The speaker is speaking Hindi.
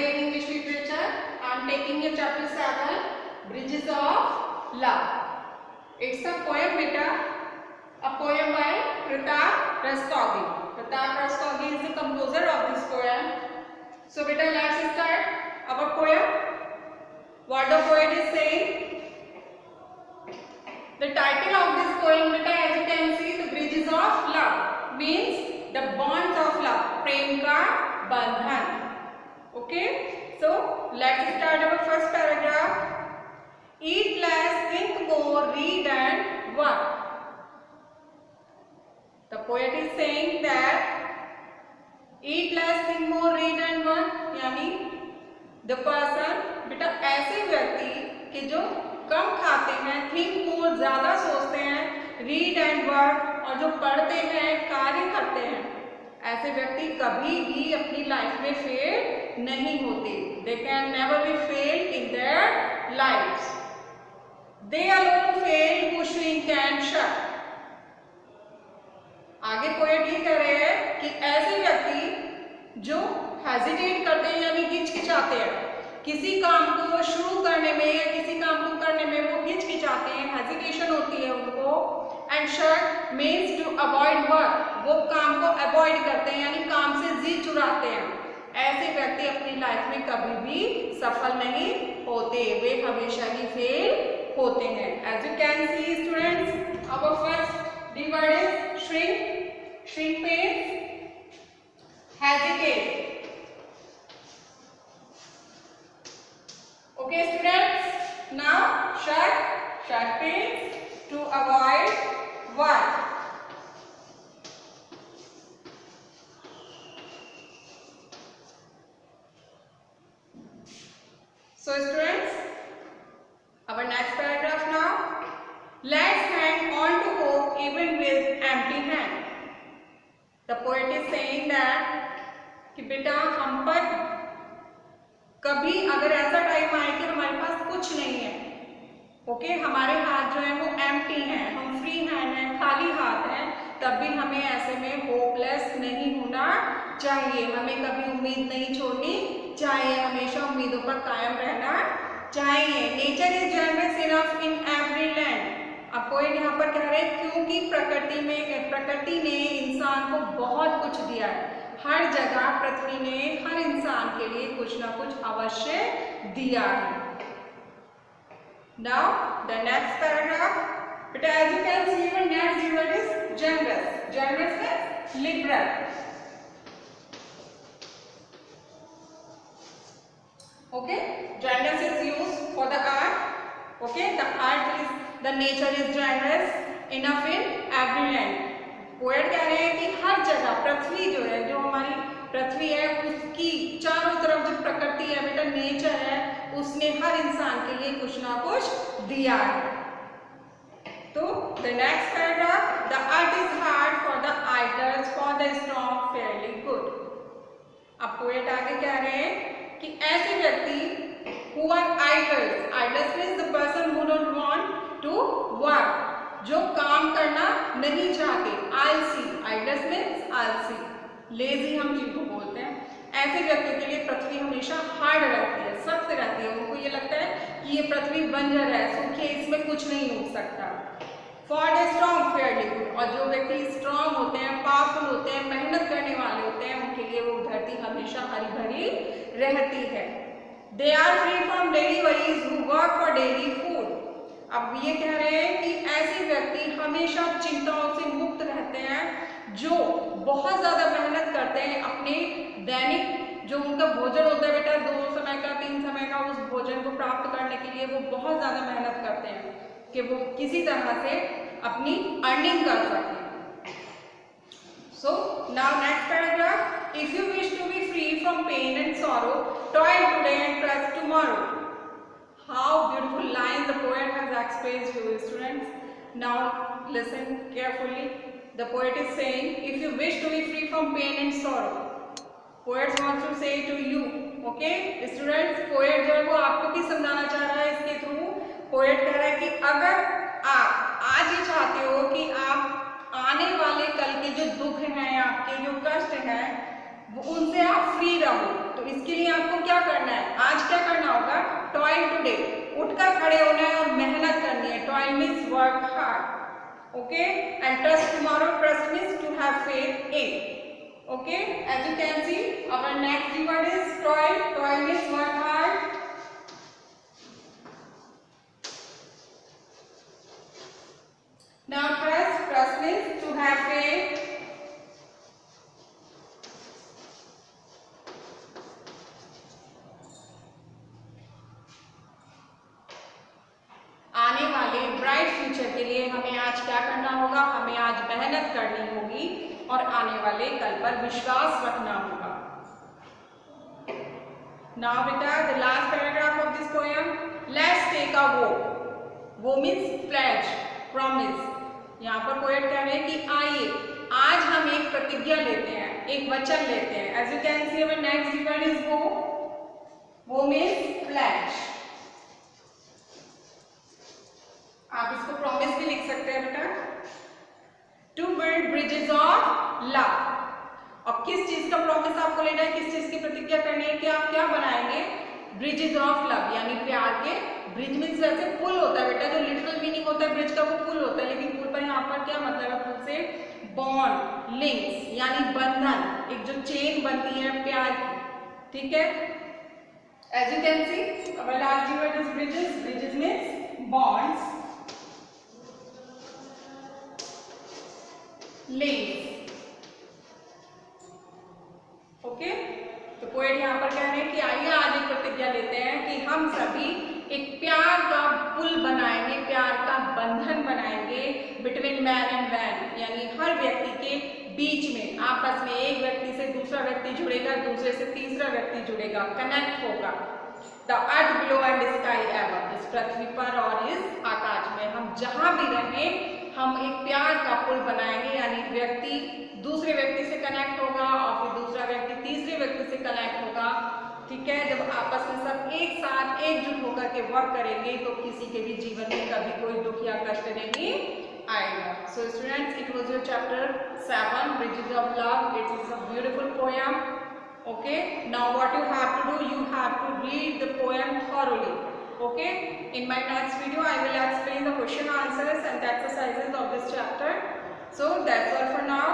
day in English literature. I am taking your chapter 7, Bridges of Love. It's a poem, beta. A poem by Pratap Rastogi. Pratap Rastogi is the composer of this poem. So beta, let's start our poem. What the poet is saying? The title of this poem, beta, as you can see, the Bridges of Love, means the bonds of love, prem ka bandhan. Okay, so let's start our first paragraph. Eat less, think more, read and work. The poet is saying that eat less, think more, read and work, यानी the person, बेटा ऐसे व्यक्ति कि जो कम खाते हैं, think more, ज्यादा सोचते हैं, read and work, और जो पढ़ते हैं, कार्य करते हैं, ऐसे व्यक्ति कभी भी अपनी लाइफ में फेल नहीं होते. They can never be failed in their lives. They alone fail who shrink and shut. आगे पोएट ये कह रहे हैं कि ऐसे व्यक्ति जो हेजिटेट करते हैं यानी हिचकिचाते हैं, किसी काम को शुरू करने में या किसी काम को करने में वो हिचकिचाते हैं, हेजिटेशन होती है उनको. And shut means to avoid work, वो काम को अवॉइड करते हैं यानी काम से जी चुराते हैं. ऐसे व्यक्ति अपनी लाइफ में कभी भी सफल नहीं होते, वे हमेशा ही फेल होते हैं. As you can see students, our first the word is shrink. Shrink means hesitate. Okay students, now shut. Shut means to avoid what? So students, our next paragraph now. Let's hang on to hope even with empty hand. The poet is saying that कि बेटा हम पर कभी अगर ऐसा टाइम आए कि हमारे पास कुछ नहीं है, ओके, हमारे हाथ जो है वो एम्प्टी हैं, हम फ्री हैंड हैं, खाली हाथ हैं, तब भी हमें ऐसे में होपलेस नहीं होना चाहिए. हमें कभी उम्मीद नहीं छोड़नी चाहिए, हमेशा उम्मीदों पर कायम रहना चाहिए. Nature is generous enough in every land. अब पोएट यहाँ पर कह रहे हैं क्योंकि प्रकृति ने इंसान को बहुत कुछ दिया है. हर जगह पृथ्वी ने हर इंसान के लिए कुछ ना कुछ अवश्य दिया है. Now the next paragraph, but as you can see one next word is generous. Generous means liberal. Okay, generous is used for the earth. Okay, the nature is generous enough in every land. Poet कह रहे हैं कि हर जगह पृथ्वी जो है, जो हमारी पृथ्वी है, उसकी चारों तरफ जो प्रकृति है बेटा, नेचर है, उसने हर इंसान के लिए कुछ ना कुछ दिया है. तो the next paragraph, the earth is hard for the idlers, for the strong fairly good. अब पोएट आगे कह रहे हैं कि ऐसे व्यक्ति who are idlers. Idlers means the person who don't want to work, जो काम करना नहीं चाहते. आलसी, idlers means आलसी, lazy हम जिनको बोलते हैं. ऐसे व्यक्तियों के लिए पृथ्वी हमेशा हार्ड रहती है, सख्त रहती है. उनको ये लगता है कि ये पृथ्वी बंजर है, सूखी है, इसमें कुछ नहीं उग सकता. For the strong fairly good. और जो व्यक्ति स्ट्रॉन्ग होते हैं, पावरफुल होते हैं, मेहनत करने वाले होते हैं, उनके लिए वो धरती हमेशा हरी भरी रहती है. They are free from daily worries who work for daily food. अब ये कह रहे हैं कि ऐसे व्यक्ति हमेशा चिंताओं से मुक्त रहते हैं, जो बहुत ज्यादा मेहनत करते हैं अपने दैनिक जो उनका भोजन होता है बेटा, 2 समय का 3 समय का, उस भोजन को प्राप्त करने के लिए वो बहुत ज्यादा मेहनत करते हैं कि वो किसी तरह से अपनी अर्निंग कर सकें. So now next paragraph. If you wish to be free from pain and sorrow, toil today and trust tomorrow. How beautiful lines the poet has expressed to his students. Now listen carefully. The poet is saying, if you wish to be free from pain and sorrow, poet wants to say to you, okay students, poet जो है वो आपको भी समझाना चाह रहा है इसके थ्रू. पोएट कह रहा है कि अगर आप आज ही चाहते हो कि आप आने वाले कल के जो दुख हैं, आपके जो कष्ट हैं, वो उनसे आप फ्री रहो, तो इसके लिए आपको क्या करना है, आज क्या करना होगा, टॉयल टुडे, उठकर खड़े होना है और मेहनत करनी है। Toil means work hard, okay, and trust tomorrow, trust means to have faith in, okay, as you can see our next word is toil. Toil means work hard. Now trust, trust means to have faith. आने वाले ब्राइट फ्यूचर के लिए हमें आज क्या करना होगा, हमें आज मेहनत करनी होगी और आने वाले कल पर विश्वास रखना होगा। Now बेटा, the last paragraph of this poem, let's take a vow. Vow means pledge, promise. यहाँ पर पोएट कह रहे हैं कि आइए आज हम एक प्रतिज्ञा लेते हैं, एक वचन लेते हैं। As you can see, our next word is vow. Vow means pledge. आप इसको प्रॉमिस भी लिख सकते हैं बेटा। To build bridges of love. अब किस चीज का प्रॉमिस आपको लेना है, किस चीज की प्रतिज्ञा करनी है कि आप क्या बनाएंगे, ब्रिजेस ऑफ लव, यानी प्यार के। ब्रिज मीन्स वैसे पुल होता है बेटा, जो लिटरल मीनिंग होता है ब्रिज का वो पुल होता है, लेकिन पुल पर यहाँ पर क्या मतलब है, पुल से बॉन्ड, लिंक्स यानी बंधन, एक जो चेन बनती है प्यार की, ठीक है। As you can see our last word is bridges. Bridges means bonds, links, okay. तो पोएट यहाँ पर कह रहे हैं कि आइए आज एक प्रतिज्ञा लेते हैं कि हम सभी एक प्यार का पुल बनाएंगे, प्यार का बंधन बनाएंगे बिटवीन मैन एंड मैन, यानी हर व्यक्ति के बीच में, आपस में एक व्यक्ति से दूसरा व्यक्ति जुड़ेगा, दूसरे से तीसरा व्यक्ति जुड़ेगा, कनेक्ट होगा। The earth below and sky ever, इस पृथ्वी पर और इस आकाश में, हम जहां भी रहें हम एक प्यार का पुल बनाएंगे, यानी व्यक्ति दूसरे व्यक्ति से कनेक्ट होगा और फिर दूसरा व्यक्ति तीसरे व्यक्ति से कनेक्ट होगा, ठीक है। जब आपस में सब एक साथ एकजुट होकर के वर्क करेंगे तो किसी के भी जीवन में कभी कोई दुख या कष्ट नहीं आएगा। So students, it was your chapter 7 bridges of love. It is a beautiful poem. Okay, now what you have to do, you have to read the poem thoroughly. Okay, in my next video I will explain the question answers and the exercises of this chapter. So that's all for now.